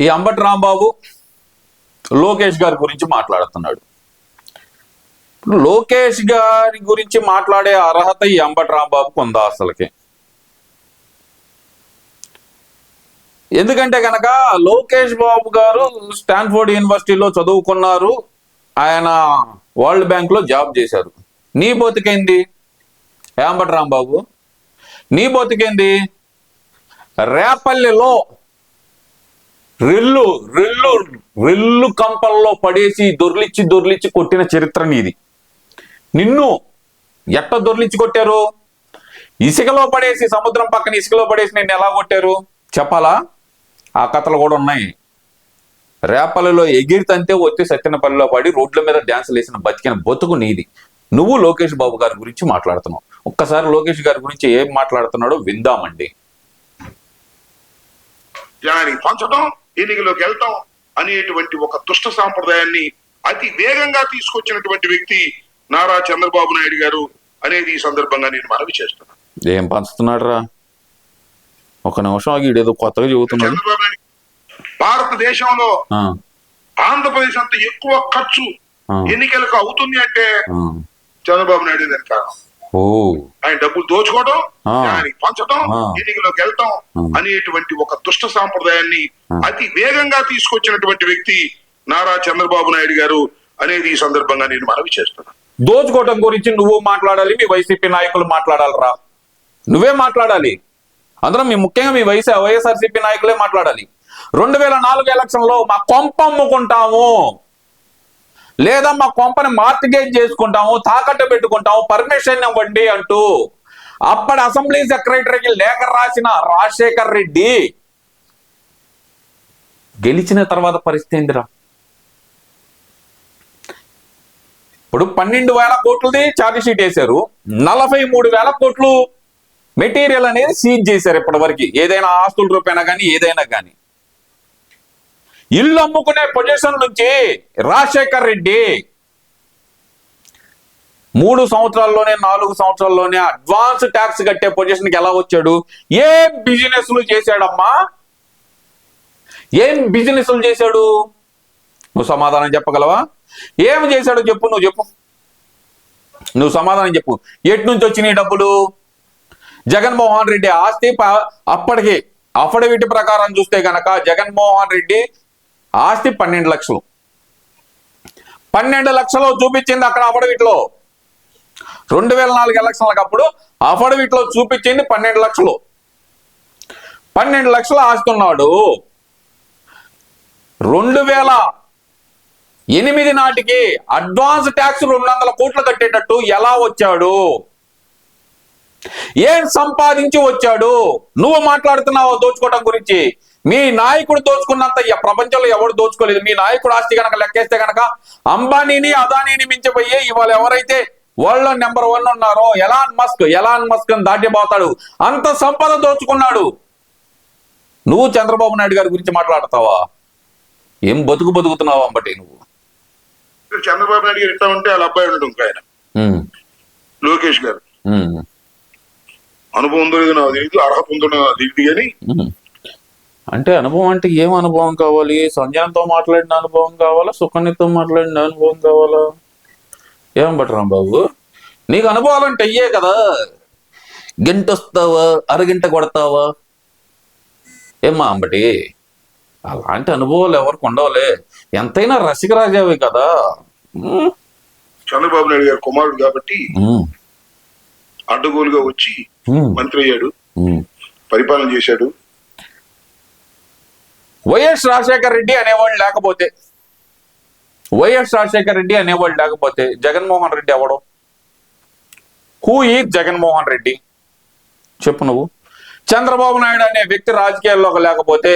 ఈ అంబటి రాంబాబు లోకేష్ గారి గురించి మాట్లాడుతున్నాడు. లోకేష్ గారి గురించి మాట్లాడే అర్హత ఈ అంబటి రాంబాబుకు ఉందా అసలుకి? ఎందుకంటే కనుక లోకేష్ బాబు గారు స్టాన్ఫోర్డ్ యూనివర్సిటీలో చదువుకున్నారు, ఆయన వరల్డ్ బ్యాంక్ లో జాబ్ చేశారు. నీ బతికేంది అంబటి రాంబాబు? నీ బతికేంది? రేపల్లిలో రెల్లు రెల్లు రెల్లు కంపల్లో పడేసి దొర్లిచ్చి కొట్టిన చరిత్ర నీది. నిన్ను ఎట్ట దొర్లిచ్చి కొట్టారు? ఇసుకలో పడేసి, సముద్రం పక్కన ఇసుకలో పడేసి నిన్ను ఎలా కొట్టారు చెప్పాలా? ఆ కథలు కూడా ఉన్నాయి. రేపల్లిలో ఎగిరితంతే వచ్చి సత్యనపల్లిలో పడి రోడ్ల మీద డ్యాన్సులు వేసిన బతికిన బతుకు నీది. నువ్వు లోకేష్ బాబు గారి గురించి మాట్లాడుతున్నావు. ఒక్కసారి లోకేష్ గారి గురించి ఏం మాట్లాడుతున్నాడో విందామండి. జనానికి పంచడం, ఎన్నికలోకి వెళ్తాం అనేటువంటి ఒక దుష్ట సాంప్రదాయాన్ని అతి వేగంగా తీసుకొచ్చినటువంటి వ్యక్తి నారా చంద్రబాబు నాయుడు గారు అనేది ఈ సందర్భంగా నేను మనవి చేస్తున్నాను. ఏం పంచుతున్నాడు రా? ఒక నిమిషం ఏదో కొత్తగా చెబుతున్నాడు. చంద్రబాబు నాయుడు భారతదేశంలో ఆంధ్రప్రదేశ్ అంత ఎక్కువ ఖర్చు ఎన్నికలకు అవుతుంది అంటే చంద్రబాబు నాయుడు వెనకాల. ఆయన డబ్బులు దోచుకోవడం, ఆయనకి పంచడం, ఎన్నికలోకి వెళ్తాం అనేటువంటి ఒక దుష్ట సాంప్రదాయాన్ని అతి వేగంగా తీసుకొచ్చినటువంటి వ్యక్తి నారా చంద్రబాబు నాయుడు గారు అనేది ఈ సందర్భంగా నేను మనవి చేస్తున్నాను. దోచుకోవటం గురించి నువ్వు మాట్లాడాలి, మీ వైసీపీ నాయకులు మాట్లాడాలరా? నువ్వే మాట్లాడాలి. అందరం ముఖ్యంగా మీ వైఎస్ఆర్సీపీ నాయకులే మాట్లాడాలి. 2004 ఎలక్షన్లో మా కొంప అమ్ముకుంటాము, లేదా మా కొంపని మార్టిగేజ్ చేసుకుంటాము, తాకట్టు పెట్టుకుంటాము, పర్మిషన్ ఇవ్వండి అంటూ అప్పటి అసెంబ్లీ సెక్రటరీకి లేఖ రాసిన రాజశేఖర్ రెడ్డి గెలిచిన తర్వాత పరిస్థితి ఏందిరా? ఇప్పుడు 12,000 కోట్లది ఛార్జ్ షీట్ వేశారు, 43,000 కోట్లు మెటీరియల్ అనేది సీజ్ చేశారు ఇప్పటి వరకు. ఏదైనా ఆస్తుల రూపేనా కానీ ఏదైనా కానీ ఇల్లు అమ్ముకునే పొజిషన్ నుంచి రాజశేఖర్ రెడ్డి 3 సంవత్సరాల్లోనే 4 సంవత్సరాల్లోనే అడ్వాన్స్ ట్యాక్స్ కట్టే పొజిషన్కి ఎలా వచ్చాడు? ఏం బిజినెస్లు చేశాడమ్మా? ఏం బిజినెస్లు చేశాడు? నువ్వు సమాధానం చెప్పగలవా? ఏం చేశాడో చెప్పు. నువ్వు సమాధానం చెప్పు. ఎటు నుంచి వచ్చినాయి డబ్బులు? జగన్మోహన్ రెడ్డి ఆస్తి అప్పటికి అఫిడవిట్ ప్రకారం చూస్తే గనక జగన్మోహన్ రెడ్డి ఆస్తి 12 లక్షలు. 12 లక్షలు చూపించింది అక్కడ అఫిడవిట్ లో. 2004 ఎలక్షన్లకు అప్పుడు అఫిడవిట్ లో చూపించింది 12 లక్షలు. 12 లక్షలు ఆస్తి ఉన్నాడు. 2008 నాటికి అడ్వాన్స్ ట్యాక్స్ 200 కోట్లు కట్టేటట్టు ఎలా వచ్చాడు? ఏం సంపాదించి వచ్చాడు? నువ్వు మాట్లాడుతున్నావు దోచుకోవడం గురించి. మీ నాయకుడు దోచుకున్నంత ప్రపంచంలో ఎవడు దోచుకోలేదు. మీ నాయకుడు ఆస్తి కనుక లెక్కేస్తే కనుక అంబానీని అదానీని మించిపోయే ఇవాళ ఎవరైతే వరల్డ్ లో నెంబర్ 1 ఉన్నారో ఎలాన్ మస్క్ దాటిపోతాడు. అంత సంపద దోచుకున్నాడు. నువ్వు చంద్రబాబు నాయుడు గారి గురించి మాట్లాడతావా? ఏం బతుకుతున్నావు అంబటి నువ్వు? చంద్రబాబు నాయుడు గారు ఎట్లా ఉంటే వాళ్ళ అబ్బాయి ఉండడు ఇంకా ఆయన లోకేష్ గారు. అనుభవం ఉందో లేదో నాకు తెలియదు, అర్హత ఉందో నాకు తెలియదు. కానీ అంటే అనుభవం అంటే ఏం అనుభవం కావాలి? సంజయంతో మాట్లాడిన అనుభవం కావాలా? సుకన్యతో మాట్లాడిన అనుభవం కావాలా? ఏం బట్టరాం బాబు, నీకు అనుభవాలు అంటే అయ్యే కదా. గంట వస్తావా, అరగంట కొడతావా? ఏమ్మా అంబటి, అలాంటి అనుభవాలు ఎవరికి ఉండవులే. ఎంతైనా రసికరాజావే కదా. చంద్రబాబు నాయుడు గారు కుమారుడు కాబట్టి అడ్డగోలుగా వచ్చి మంత్రి అయ్యాడు, పరిపాలన చేశాడు. వైఎస్ రాజశేఖర్ రెడ్డి అనేవాళ్ళు లేకపోతే జగన్మోహన్ రెడ్డి ఎవడు? హూ ఈజ్ జగన్మోహన్ రెడ్డి చెప్పు నువ్వు. చంద్రబాబు నాయుడు అనే వ్యక్తి రాజకీయాల్లోకి లేకపోతే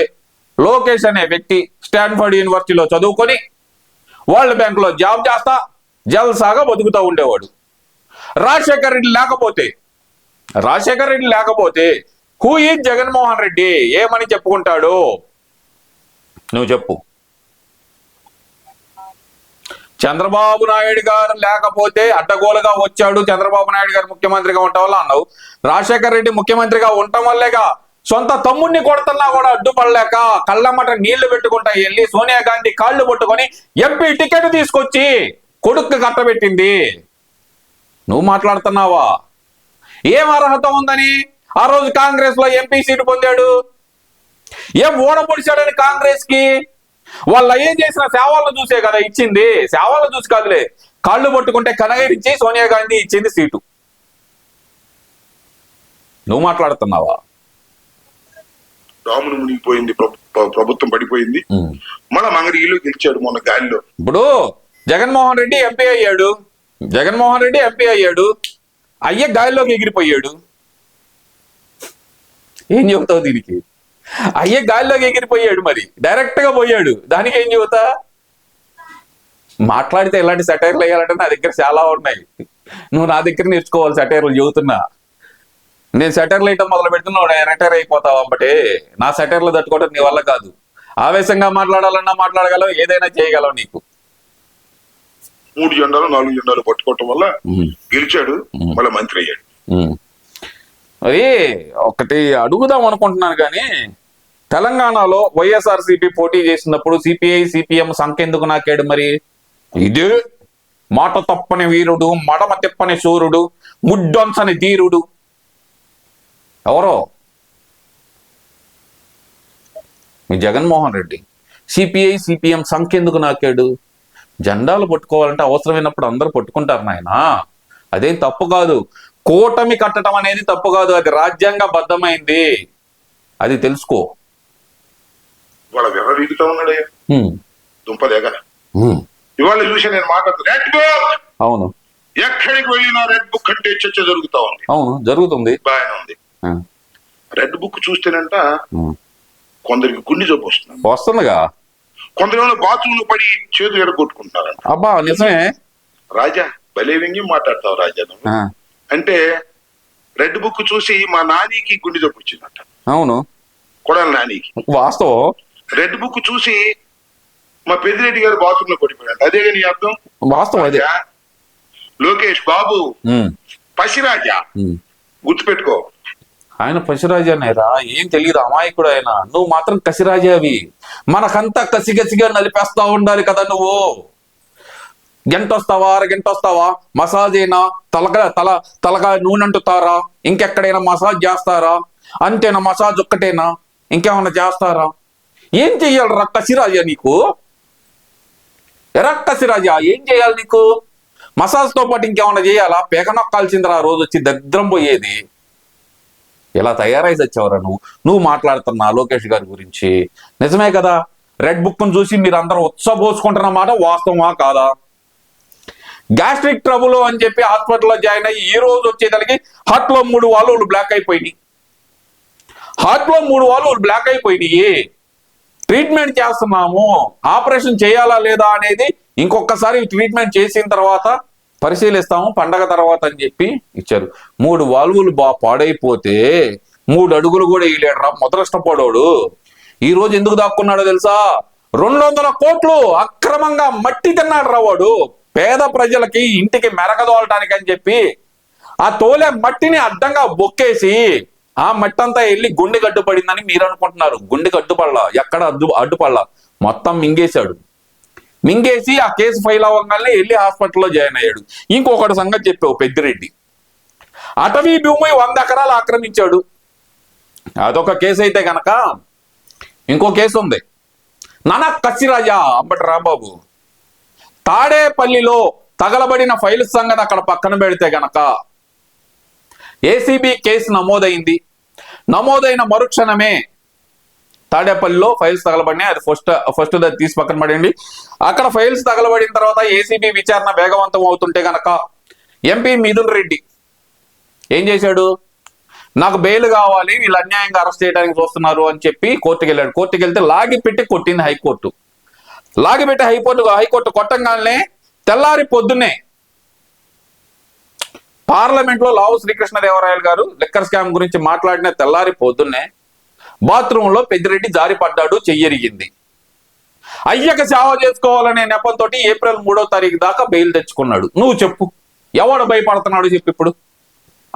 లోకేష్ అనే వ్యక్తి స్టాన్ఫోర్డ్ యూనివర్సిటీలో చదువుకొని వరల్డ్ బ్యాంక్ లో జాబ్ చేస్తా జల్సాగా బతుకుతూ ఉండేవాడు. రాజశేఖర్ రెడ్డి లేకపోతే హూ ఈజ్ జగన్మోహన్ రెడ్డి ఏమని చెప్పుకుంటాడు? నువ్వు చెప్పు. చంద్రబాబు నాయుడు గారు లేకపోతే అడ్డగోలుగా వచ్చాడు, చంద్రబాబు నాయుడు గారు ముఖ్యమంత్రిగా ఉండటం వల్ల అన్నావు. రాజశేఖర్ రెడ్డి ముఖ్యమంత్రిగా ఉండటం వల్లేగా సొంత తమ్ముడిని కొడుతున్నా కూడా అడ్డుపడలేక కళ్ళమ్మట నీళ్లు పెట్టుకుంటా వెళ్ళి సోనియా గాంధీ కాళ్ళు పట్టుకొని ఎంపీ టికెట్ తీసుకొచ్చి కొడుక్కి కట్టబెట్టింది. నువ్వు మాట్లాడుతున్నావా? ఏం అర్హత ఉందని ఆ రోజు కాంగ్రెస్ లో ఎంపీ సీటు పొందాడు? ఏం ఓడపొడిచాడని కాంగ్రెస్ కి? వాళ్ళ ఏం చేసిన సేవలను చూసే కదా ఇచ్చింది. సేవలను చూసి కాదులే, కాళ్ళు పట్టుకుంటే కనగరించి సోనియా గాంధీ ఇచ్చింది సీటు. నువ్వు మాట్లాడుతున్నావా? రాముడు మునిగిపోయింది, ప్రభుత్వం పడిపోయింది, మళ్ళా మంగళగిరిలో గెలిచాడు మొన్న గాలిలో. ఇప్పుడు జగన్మోహన్ రెడ్డి ఎంపీ అయ్యాడు, అయ్యే గాలిలోకి ఎగిరిపోయాడు. ఏం చెబుతావు దీనికి? అయ్యే గాలిలోకి ఎగిరిపోయాడు, మరి డైరెక్ట్ గా పోయాడు, దానికి ఏం చెబుతా? మాట్లాడితే ఇలాంటి సెటైర్లు వేయాలంటే నా దగ్గర చాలా ఉన్నాయి. నువ్వు నా దగ్గర నేర్చుకోవాలి సెటైర్లు. చెబుతున్నా, నేను సెటైర్లు వేయటం మొదలు పెడుతున్నావు, రిటైర్ అయిపోతావు అంటే నా సెటైర్లు తట్టుకోవడం నీ వల్ల కాదు. ఆవేశంగా మాట్లాడాలన్నా మాట్లాడగలవు, ఏదైనా చేయగలవు. నీకు 3 జెండాలు 4 జెండాలు పట్టుకోవటం వల్ల గెలిచాడు, మళ్ళీ మంత్రి అయ్యాడు. అది ఒకటి అడుగుదాం అనుకుంటున్నాను కానీ, తెలంగాణలో వైఎస్ఆర్సీపీ పోటీ చేసినప్పుడు సిపిఐ సిపిఎం సంఖ్యెందుకు నాకాడు? మరి ఇదే మాట తప్పని వీరుడు, మడమ తిప్పని శూరుడు, ముడ్డొంచని ధీరుడు ఎవరో మీ జగన్మోహన్ రెడ్డి. సిపిఐ సిపిఎం సంఖ్యెందుకు నాకాడు? జెండాలు పట్టుకోవాలంటే అవసరమైనప్పుడు అందరూ పట్టుకుంటారు నాయన, అదేం తప్పు కాదు. కూటమి కట్టడం అనేది తప్పు కాదు, అది రాజ్యాంగ బద్ధమైంది, అది తెలుసుకో. ఇవాళ విర్రవీగుతా ఉన్నాడే దుంపలేక. ఇవాళ చూసి నేను మాట్లాడుతున్నా, రెడ్ బుక్. అవును, ఎక్కడికి వెళ్ళినా రెడ్ బుక్ అంటే చర్చ జరుగుతా ఉంది. అవును, జరుగుతుంది, బాగానే ఉంది. రెడ్ బుక్ చూస్తేనంట కొందరికి గుండె జబ్బు వస్తుందిగా, కొందరు బాత్రూమ్ లో పడి చేతులు ఎడగొట్టుకుంటున్నారంట. అబ్బా నిజమే. రాజా భలే వ్యంగి మాట్లాడతావు రాజా. అంటే రెడ్ బుక్ చూసి మా నానికి గుండె జబ్బు వచ్చిందంట. అవును, కొడాలి నానికి. వాస్తవం. రెడ్ బుక్ చూసి మా పెద్దిరెడ్డి గారు బాత్రూమ్ లో పడిపోయాడు. అదే నీ అర్థం? వాస్తవం అదే. లోకేష్ బాబు పసిరాజా, గుర్తుపెట్టుకో. ఆయన పసిరాజానేరా, ఏం తెలియదు, అమాయకుడు ఆయన. నువ్వు మాత్రం కసిరాజావి. మనకంతా కసిగసిగా నలిపేస్తా ఉండాలి కదా నువ్వు. గంట వస్తావా, అరగంట వస్తావా, మసాజ్ అయినా తలగా నూనె అంటుతారా, ఇంకెక్కడైనా మసాజ్ చేస్తారా? అంతేనా? మసాజ్ ఒక్కటేనా, ఇంకేమన్నా చేస్తారా? ఏం చెయ్యాలి కసిరాజా నీకు? కసిరాజా ఏం చేయాలి నీకు? మసాజ్ తో పాటు ఇంకేమన్నా చేయాలా? పేకనొక్కాల్సిందిరా రోజు వచ్చి దరిద్రం పోయేది. ఇలా తయారై వచ్చావురా నువ్వు మాట్లాడుతున్నా లోకేష్ గారి గురించి. నిజమే కదా, రెడ్ బుక్ ను చూసి మీరు అందరూ ఉత్సబోసుకుంటున్న మాట వాస్తవమా కాదా? గ్యాస్ట్రిక్ ట్రబుల్ అని చెప్పి హాస్పిటల్లో జాయిన్ అయ్యి ఈ రోజు వచ్చేదానికి హార్ట్ లో 3 వాల్వులు బ్లాక్ అయిపోయినాయి. ట్రీట్మెంట్ చేస్తున్నాము, ఆపరేషన్ చేయాలా లేదా అనేది ఇంకొకసారి ట్రీట్మెంట్ చేసిన తర్వాత పరిశీలిస్తాము పండగ తర్వాత అని చెప్పి ఇచ్చారు. 3 వాల్వులు పాడైపోతే 3 అడుగులు కూడా వేయలేడురా మొదలష్టపడోడు. ఈ రోజు ఎందుకు దాక్కున్నాడో తెలుసా? 200 కోట్లు అక్రమంగా మట్టి తిన్నాడు రా వాడు. పేద ప్రజలకి ఇంటికి మెరకదోలటానికి అని చెప్పి ఆ తోలే మట్టిని అడ్డంగా బొక్కేసి ఆ మట్టి అంతా వెళ్ళి గుండెకి అడ్డుపడిందని మీరు అనుకుంటున్నారు. గుండెకి అడ్డుపడలా, ఎక్కడ అడ్డుపడలా, మొత్తం మింగేసి ఆ కేసు ఫైల్ అవ్వగానే వెళ్ళి హాస్పిటల్లో జాయిన్ అయ్యాడు. ఇంకొకటి సంగతి చెప్పావు, పెద్దిరెడ్డి అటవీ భూమి 100 ఎకరాలు ఆక్రమించాడు. అదొక కేసు అయితే గనక ఇంకో కేసు ఉంది, నానా కసిరాజా అంబటి రాంబాబు. తాడేపల్లిలో తగలబడిన ఫైల్స్ సంగతి అక్కడ పక్కన పెడితే గనక ఏసీబీ కేసు నమోదైన మరుక్షణమే తాడేపల్లిలో ఫైల్స్ తగలబడినాయి. అది ఫస్ట్ తీసి పక్కన పడండి. అక్కడ ఫైల్స్ తగలబడిన తర్వాత ఏసీబీ విచారణ వేగవంతం అవుతుంటే గనక ఎంపీ మిథున్ రెడ్డి ఏం చేశాడు? నాకు బెయిల్ కావాలి, వీళ్ళు అన్యాయంగా అరెస్ట్ చేయడానికి చూస్తున్నారు అని చెప్పి కోర్టుకు వెళ్ళాడు. కోర్టుకు వెళ్తే లాగిపెట్టి కొట్టింది హైకోర్టు. హైకోర్టు కొట్టంగానే తెల్లారి పొద్దున్నే పార్లమెంట్ లో లావు శ్రీకృష్ణదేవరాయలు గారు లిక్కర్ స్కామ్ గురించి మాట్లాడిన తెల్లారి పొద్దున్నే బాత్రూమ్ లో పెద్దిరెడ్డి జారి పడ్డాడు, చెయ్యరిగింది. అయ్యక సేవ చేసుకోవాలనే నెపంతో ఏప్రిల్ 3వ తారీఖు దాకా బెయిల్ తెచ్చుకున్నాడు. నువ్వు చెప్పు, ఎవడు భయపడుతున్నాడు చెప్పు ఇప్పుడు?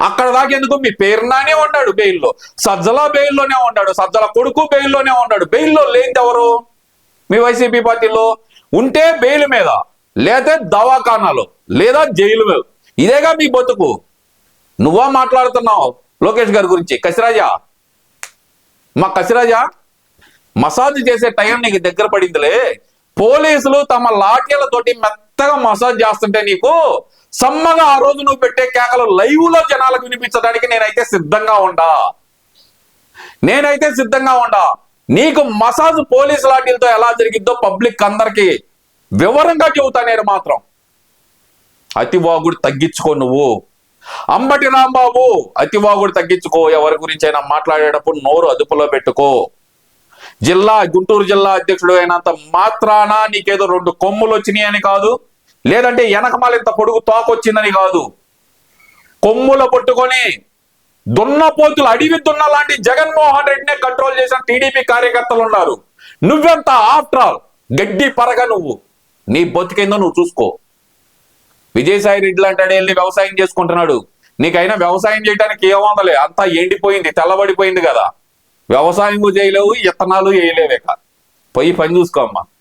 అక్కడ దాకెందుకు మీ పేరునానే ఉన్నాడు బెయిల్లో, సజ్జల బెయిల్లోనే ఉన్నాడు, సజ్జల కొడుకు బెయిల్లోనే ఉన్నాడు. బెయిల్లో లేనిది ఎవరు? మీ వైసీపీ పార్టీలో ఉంటే బెయిల్ మీద, లేదా దవాఖానాలో, లేదా జైలు మీద. ఇదేగా మీ బతుకు. నువ్వా మాట్లాడుతున్నావు లోకేష్ గారి గురించి? కసిరాజా, మా కసిరాజా, మసాజ్ చేసే టైం నీకు దగ్గర పడిందిలే. పోలీసులు తమ లాఠీలతోటి మెత్తగా మసాజ్ చేస్తుంటే నీకు సమ్మగా ఆ రోజు నువ్వు పెట్టే కేకలు లైవ్ లో జనాలకు వినిపించడానికి నేనైతే సిద్ధంగా ఉండా. నీకు మసాజ్ పోలీసు లాఠీలతో ఎలా జరిగిద్దో పబ్లిక్ అందరికి వివరంగా చెబుతా. నేను మాత్రం అతివాగుడు తగ్గించుకో. నువ్వు అంబటి రాంబాబు అతివాగుడు తగ్గించుకో. ఎవరి గురించి అయినా మాట్లాడేటప్పుడు నోరు అదుపులో పెట్టుకో. గుంటూరు జిల్లా అధ్యక్షుడు అయినంత మాత్రాన నీకేదో 2 కొమ్ములు వచ్చినాయి అని కాదు, లేదంటే వెనకమాలింత పొడుగు తోకొచ్చిందని కాదు. కొమ్ములు పట్టుకొని దున్నపోతులు, అడవి దున్న లాంటి జగన్మోహన్ రెడ్డినే కంట్రోల్ చేసిన టీడీపీ కార్యకర్తలు ఉన్నారు. నువ్వెంత ఆఫ్టర్ ఆల్ గడ్డి పరగ. నువ్వు నీ బతికేందో నువ్వు చూసుకో. విజయసాయి రెడ్డి లాంటి వెళ్ళి వ్యవసాయం చేసుకుంటున్నాడు. నీకైనా వ్యవసాయం చేయడానికి ఏముందలే, అంతా ఎండిపోయింది, తెల్లబడిపోయింది కదా. వ్యవసాయం చేయలేవు, ఇత్తనాలు వేయలేవేక. పోయి పని చూసుకో అమ్మా.